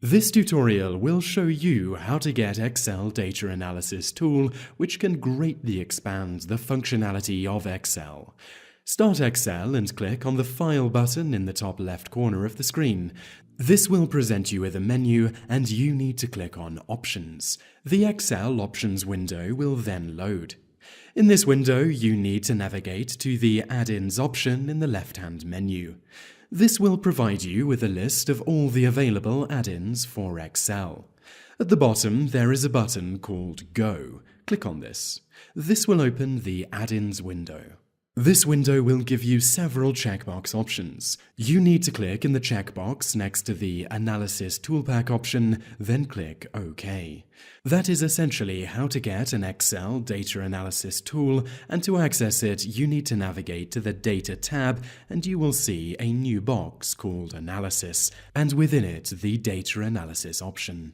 This tutorial will show you how to get Excel Data Analysis tool, which can greatly expand the functionality of Excel. Start Excel and click on the File button in the top left corner of the screen. This will present you with a menu and you need to click on Options. The Excel Options window will then load. In this window, you need to navigate to the Add-ins option in the left-hand menu. This will provide you with a list of all the available add-ins for Excel. At the bottom, there is a button called Go. Click on this. This will open the Add-ins window. This window will give you several checkbox options. You need to click in the checkbox next to the Analysis ToolPak option, then click OK. That is essentially how to get an Excel data analysis tool, and to access it, you need to navigate to the Data tab and you will see a new box called Analysis, and within it the Data Analysis option.